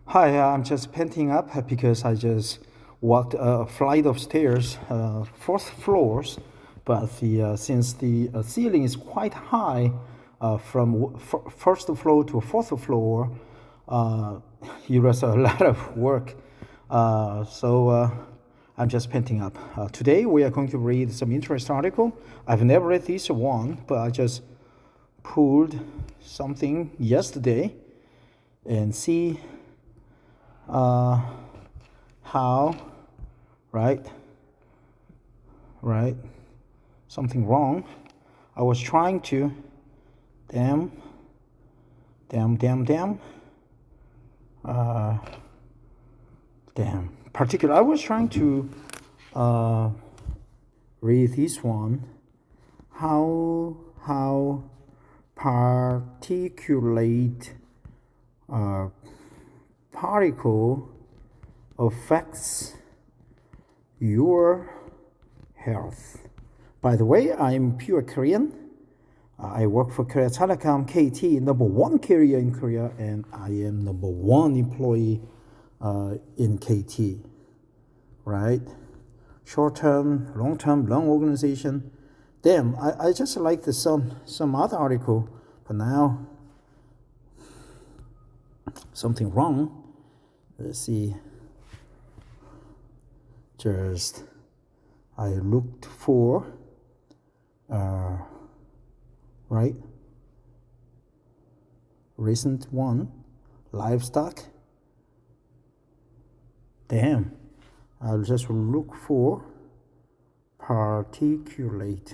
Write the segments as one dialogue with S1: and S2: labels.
S1: Hi, I'm just panting up because I just walked a flight of stairs, fourth floors, but since the ceiling is quite high, from first floor to fourth floor, uh, it was a lot of work. So I'm just panting up. Today we are going to read some interesting article. I've never read this one, but I just pulled something yesterday and see how, right, something wrong. I was trying to, damn, particular. I was trying to read this one, how particulate particle affects your health. By the way, I'm pure Korean. I work for Korea Telecom, KT, number one carrier in Korea, and I am number one employee in KT, right? Short-term, long-term, long organization. Damn, I just liked some other article, but now something wrong. Let's see. Just I looked for right, recent one, livestock. Damn, I'll just look for particulate.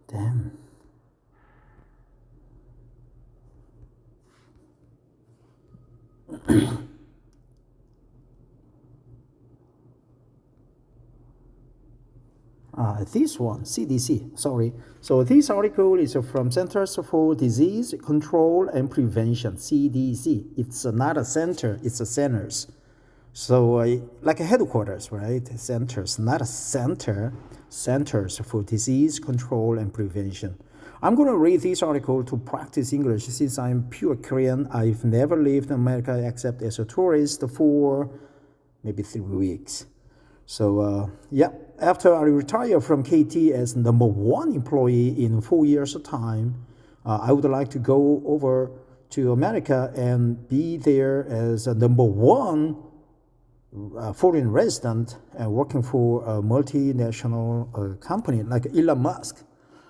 S1: Damn. This one, CDC, sorry. So this article is from Centers for Disease Control and Prevention, CDC. It's not a center, it's a centers. So like a headquarters, right? Centers, not a center, Centers for Disease Control and Prevention. I'm going to read this article to practice English since I'm pure Korean. I've never lived in America except as a tourist for maybe 3 weeks. So after I retire from KT as number one employee in 4 years of time, I would like to go over to America and be there as a number one foreign resident and working for a multinational company like Elon Musk.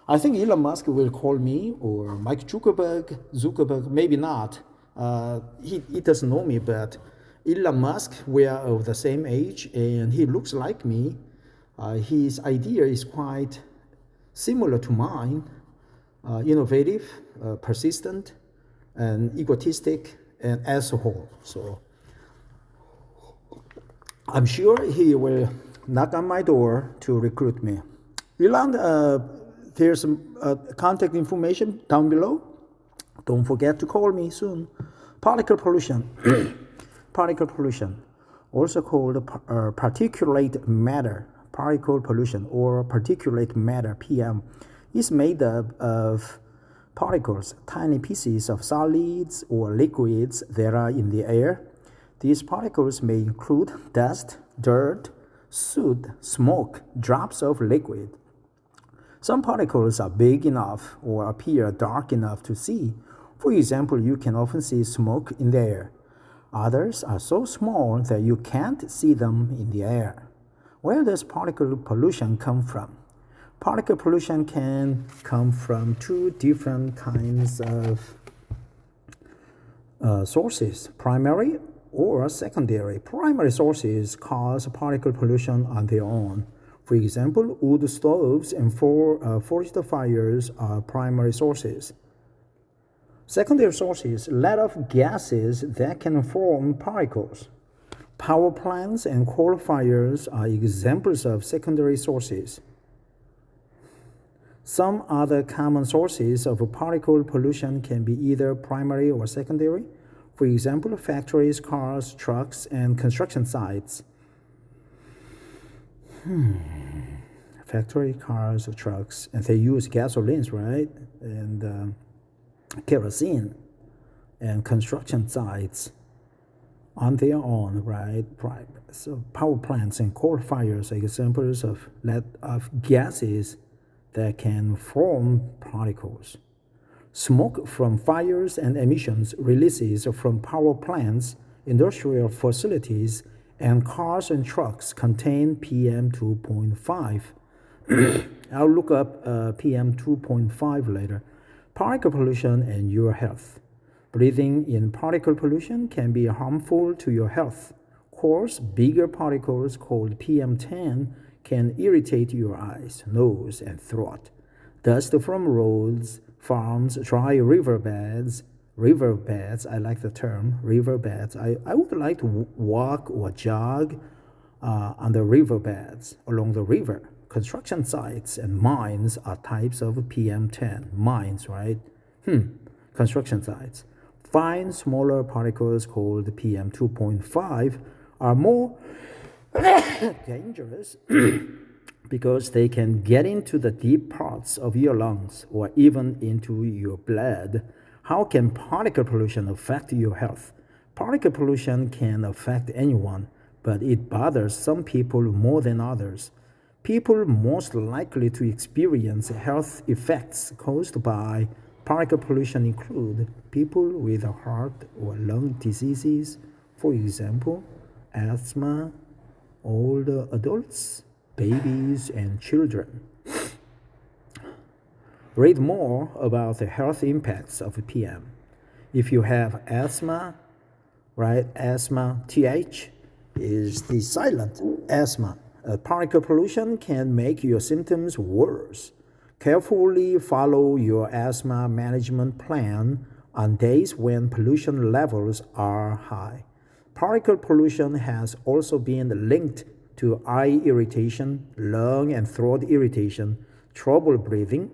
S1: I think Elon Musk will call me, or Mike Zuckerberg, maybe not. He doesn't know me, but Elon Musk, we are of the same age, and he looks like me. His idea is quite similar to mine, innovative, persistent, and egotistic, and asshole. So I'm sure he will knock on my door to recruit me. Elon, there's some contact information down below. Don't forget to call me soon. Particle pollution. Particle pollution, also called particulate matter, particle pollution, or particulate matter, PM, is made up of particles, tiny pieces of solids or liquids that are in the air. These particles may include dust, dirt, soot, smoke, drops of liquid. Some particles are big enough or appear dark enough to see. For example, you can often see smoke in the air. Others are so small that you can't see them in the air. Where does particle pollution come from? Particle pollution can come from two different kinds of sources, primary or secondary. Primary sources cause particle pollution on their own. For example, wood stoves and forest fires are primary sources. Secondary sources let off gases that can form particles. Power plants and coal fires are examples of secondary sources. Some other common sources of particle pollution can be either primary or secondary. For example, factories, cars, trucks, and construction sites. Factory, cars, trucks, and they use gasolines, right? And kerosene and construction sites. on their own, right? So power plants and coal fires are examples of gases that can form particles. Smoke from fires and emissions releases from power plants, industrial facilities, and cars and trucks contain pm2.5. I'll look up pm2.5 later. Particle pollution and your health. Breathing in particle pollution can be harmful to your health. Coarse, bigger particles called pm10 can irritate your eyes, nose, and throat. Dust from roads, farms, dry riverbeds, I like the term, riverbeds. I would like to walk or jog on the riverbeds along the river. Construction sites and mines are types of pm10. Mines, right? Construction sites. Fine, smaller particles called pm2.5 are more dangerous because they can get into the deep parts of your lungs or even into your blood. How can particle pollution affect your health? Particle pollution can affect anyone, but it bothers some people more than others. People most likely to experience health effects caused by particle pollution include people with heart or lung diseases, for example, asthma, older adults, babies, and children. Read more about the health impacts of PM. If you have asthma, right, asthma, TH is the silent asthma. Particle pollution can make your symptoms worse. Carefully follow your asthma management plan on days when pollution levels are high. Particle pollution has also been linked to eye irritation, lung and throat irritation, trouble breathing.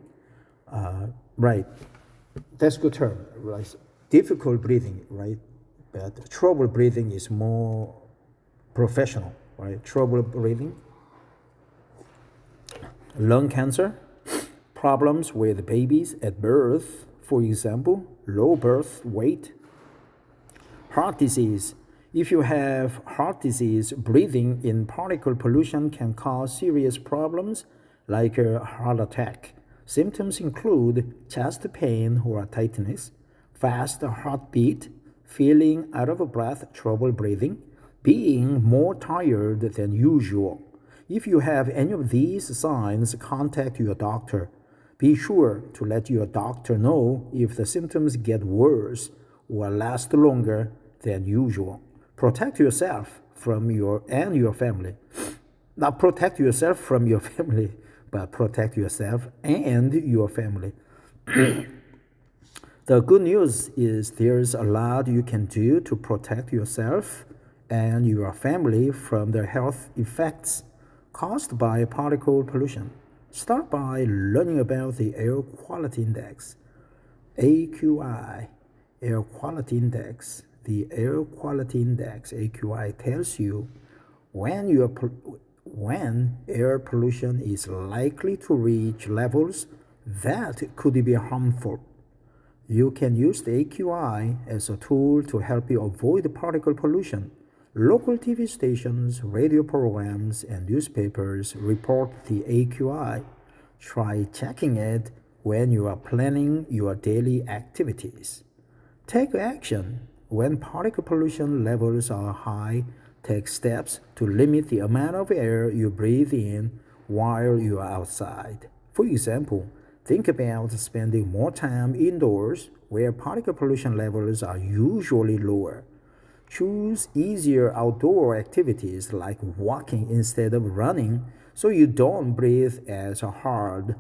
S1: Right, that's a good term, right? Difficult breathing, right? But trouble breathing is more professional, right? Trouble breathing. Lung cancer, problems with babies at birth, for example, low birth weight. Heart disease. If you have heart disease, breathing in particle pollution can cause serious problems like a heart attack. Symptoms include chest pain or tightness, fast heartbeat, feeling out of breath, trouble breathing, being more tired than usual. If you have any of these signs, contact your doctor. Be sure to let your doctor know if the symptoms get worse or last longer than usual. Protect yourself from your family. Not protect yourself from your family, but protect yourself and your family. The good news is there's a lot you can do to protect yourself and your family from the health effects caused by particle pollution. Start by learning about the Air Quality Index, AQI, Air Quality Index. The Air Quality Index, AQI, tells you when air pollution is likely to reach levels that could be harmful. You can use the AQI as a tool to help you avoid particle pollution. Local TV stations, radio programs, and newspapers report the AQI. Try checking it when you are planning your daily activities. Take action. When particle pollution levels are high, take steps to limit the amount of air you breathe in while you are outside. For example, think about spending more time indoors where particle pollution levels are usually lower. Choose easier outdoor activities like walking instead of running so you don't breathe as hard.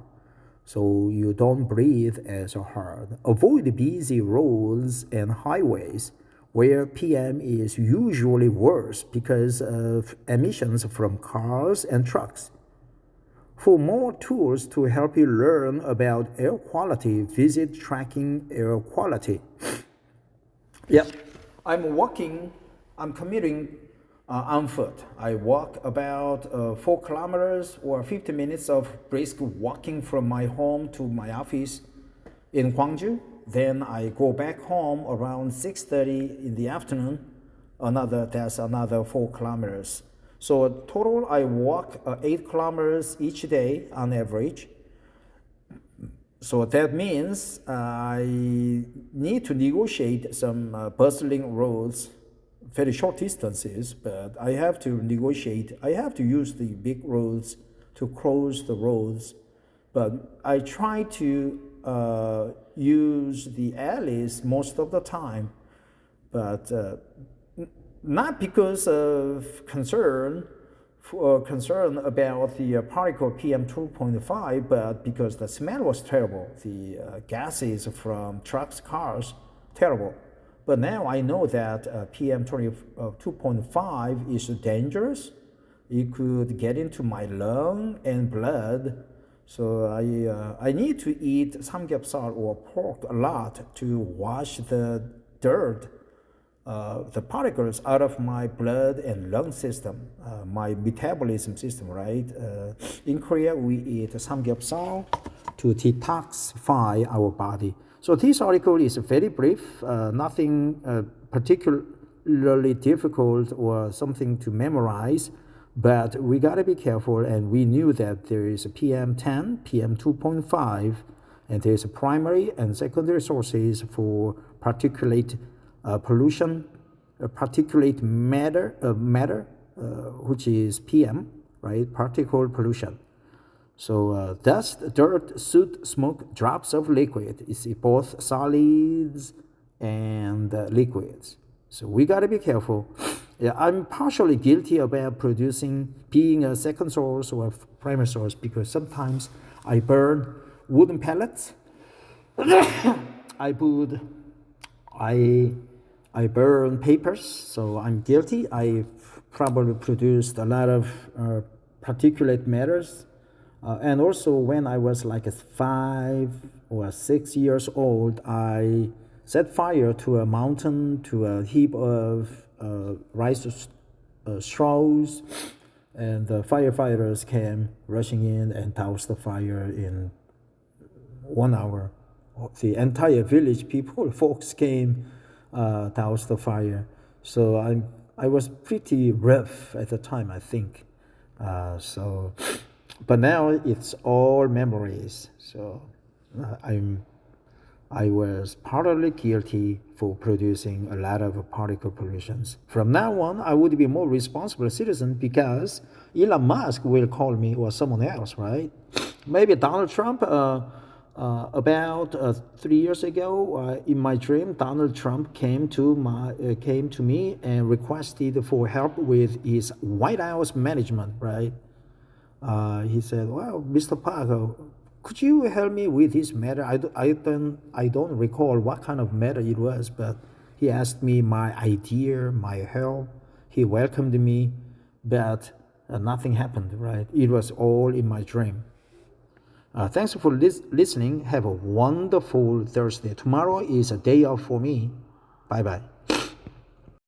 S1: Avoid busy roads and highways where PM is usually worse because of emissions from cars and trucks. For more tools to help you learn about air quality, visit Tracking Air Quality. Yep, I'm commuting on foot. I walk about 4 kilometers or 50 minutes of brisk walking from my home to my office in Gwangju. Then I go back home around 6:30 in the afternoon. That's another 4 kilometers. So total, I walk 8 kilometers each day on average. So that means I need to negotiate some bustling roads, very short distances, but I have to negotiate. I have to use the big roads to cross the roads, but I try to use the alleys most of the time, but not because of concern about the particle pm2.5, but because the smell was terrible. The gases from trucks, cars, terrible. But now I know that pm2.5 is dangerous. It could get into my lung and blood. So I need to eat samgyeopsal or pork a lot to wash the dirt, the particles out of my blood and lung system, my metabolism system, right? In Korea, we eat samgyeopsal to detoxify our body. So this article is very brief, nothing particularly difficult or something to memorize, but we gotta be careful, and we knew that there is a pm10, pm2.5, and there's a primary and secondary sources for particulate pollution, particulate matter, which is PM, right? Particle pollution. So dust, dirt, soot, smoke, drops of liquid. It's both solids and liquids. So we gotta be careful. Yeah, I'm partially guilty about being a second source or a primary source, because sometimes I burn wooden pellets. I burn papers, so I'm guilty. I probably produced a lot of particulate matters. And also when I was like 5 or 6 years old, I set fire to a mountain, to a heap of rice straws, and the firefighters came rushing in and doused the fire in 1 hour. The entire village folks came, doused the fire. So I was pretty rough at the time, I think. But now it's all memories. So I was partly guilty for producing a lot of particle pollutions. From now on, I would be a more responsible citizen, because Elon Musk will call me, or someone else, right? Maybe Donald Trump. About 3 years ago, in my dream, Donald Trump came to me and requested for help with his White House management, right? He said, "Well, Mr. Parker, could you help me with this matter?" I don't recall what kind of matter it was, but he asked me my idea, my help. He welcomed me, but nothing happened, right? It was all in my dream. Thanks for listening. Have a wonderful Thursday. Tomorrow is a day off for me. Bye-bye.